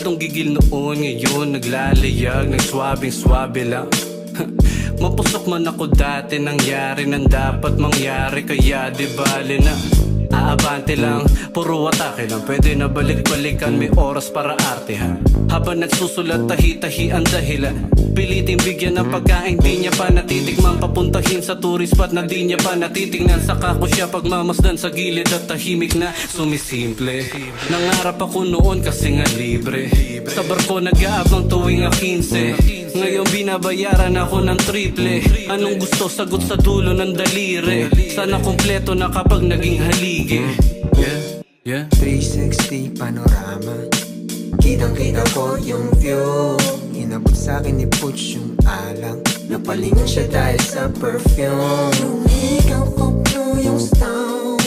gustong gigil noon, ngayon naglalayag, nagswabing-swabe lang. Mapusok man ako dati, nangyari nang dapat mangyari, kaya di bali na aabante lang, puro atake lang. Pwede na balik-balikan, may oras para artehan. Habang nagsusulat, tahi-tahi ang dahilan. Piliting bigyan ng pagkain, di niya pa natitikman. Papuntahin sa tourist spot na di niya pa natitingnan. Saka ko siya pagmamasdan sa gilid at tahimik na sumisimple. Nangarap ako noon kasi nga libre. Sa barko nag-aabang tuwing 15. Ngayon binabayaran ako ng triple. Anong gusto, sagot sa dulo ng daliri. Sana kompleto na kapag naging haligi. 360 panorama, kitang-kita ko yung view. Inabot sa'kin ni Butch yung alang, napalingon siya dahil sa perfume. Yung ikaw ko blue yung stone.